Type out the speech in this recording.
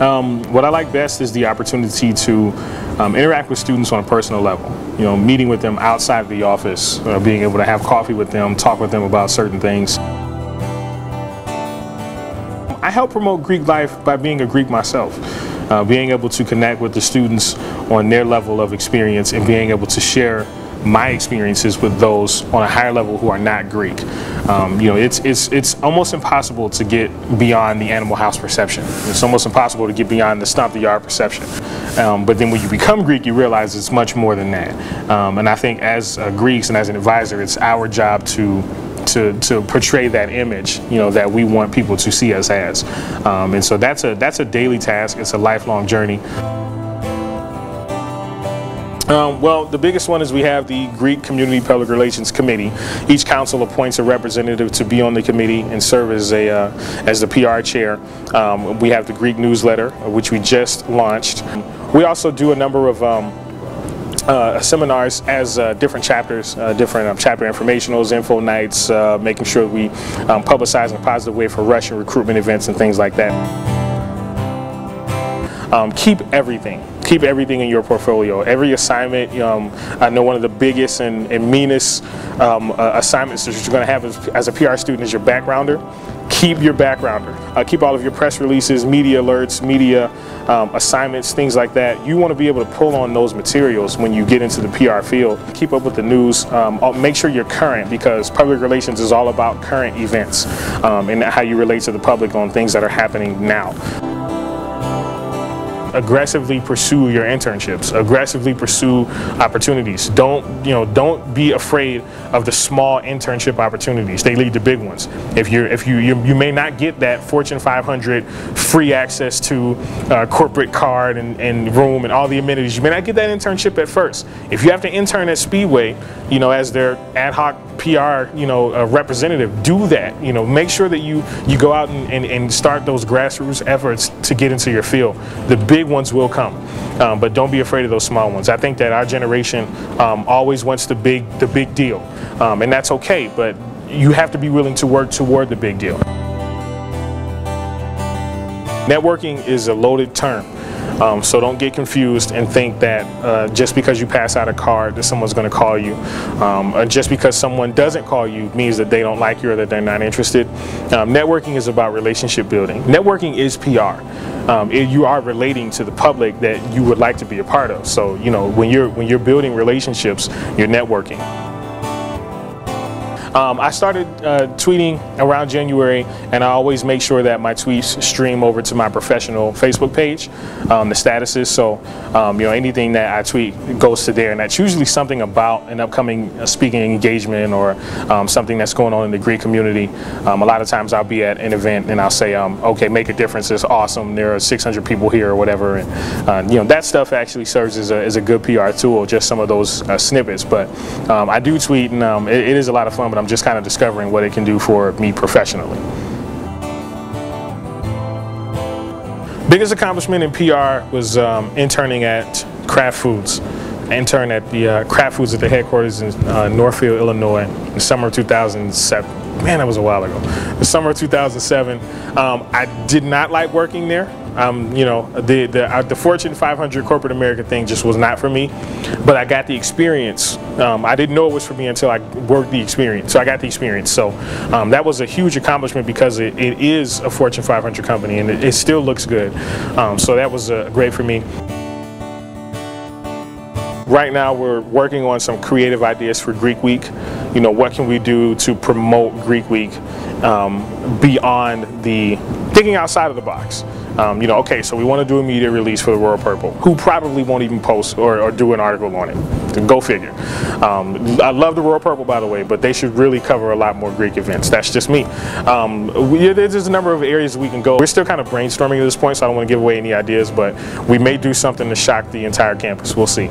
What I like best is the opportunity to interact with students on a personal level. You know, meeting with them outside of the office, being able to have coffee with them, talk with them about certain things. I help promote Greek life by being a Greek myself. Being able to connect with the students on their level of experience and being able to share my experiences with those on a higher level who are not Greek. You know, it's almost impossible to get beyond the Animal House perception. It's almost impossible to get beyond the Stomp the Yard perception. But then when you become Greek, you realize it's much more than that. And I think as Greeks and as an advisor, it's our job to portray that image, you know, that we want people to see us as. And so that's a daily task. It's a lifelong journey. Well, the biggest one is we have the Greek Community Public Relations Committee. Each council appoints a representative to be on the committee and serve as the PR chair. We have the Greek newsletter, which we just launched. We also do a number of seminars as different chapters, different chapter informationals, info nights, making sure we publicize in a positive way for Russian recruitment events and things like that. Keep everything in your portfolio. Every assignment, I know one of the biggest and meanest assignments that you're going to have as a PR student is your backgrounder. Keep your backgrounder. Keep all of your press releases, media alerts, media assignments, things like that. You want to be able to pull on those materials when you get into the PR field. Keep up with the news. Make sure you're current, because public relations is all about current events and how you relate to the public on things that are happening now. Aggressively pursue your internships. Aggressively pursue opportunities. Don't be afraid of the small internship opportunities. They lead to big ones. You may not get that Fortune 500 free access to corporate card and room and all the amenities. You may not get that internship at first. If you have to intern at Speedway, you know, as their ad hoc PR, representative, do that. You know, make sure that you go out and start those grassroots efforts to get into your field. The big ones will come, but don't be afraid of those small ones. I think that our generation always wants the big deal, and that's okay. But you have to be willing to work toward the big deal. Networking is a loaded term. So don't get confused and think that just because you pass out a card that someone's going to call you, or just because someone doesn't call you means that they don't like you or that they're not interested. Networking is about relationship building. Networking is PR. You are relating to the public that you would like to be a part of. So, you know, when you're building relationships, you're networking. I started tweeting around January, and I always make sure that my tweets stream over to my professional Facebook page, the statuses. So, anything that I tweet goes to there, and that's usually something about an upcoming speaking engagement or something that's going on in the Greek community. A lot of times I'll be at an event and I'll say, okay, make a difference. It's awesome. There are 600 people here or whatever, and that stuff actually serves as a good PR tool. Just some of those snippets, but I do tweet, and it is a lot of fun. But I'm just kind of discovering what it can do for me professionally. Biggest accomplishment in PR was interning at Kraft Foods. I interned at the Kraft Foods at the headquarters in Northfield, Illinois in the summer of 2007. Man, that was a while ago. The summer of 2007. I did not like working there. The Fortune 500 corporate America thing just was not for me, but I got the experience. I didn't know it was for me until I worked the experience, so I got the experience. So that was a huge accomplishment, because it is a Fortune 500 company and it still looks good. So that was great for me. Right now we're working on some creative ideas for Greek Week. You know, what can we do to promote Greek Week beyond thinking outside of the box? Okay, so we want to do a media release for the Royal Purple, who probably won't even post or do an article on it. Go figure. I love the Royal Purple, by the way, but they should really cover a lot more Greek events. That's just me. There's a number of areas we can go. We're still kind of brainstorming at this point, so I don't want to give away any ideas, but we may do something to shock the entire campus. We'll see.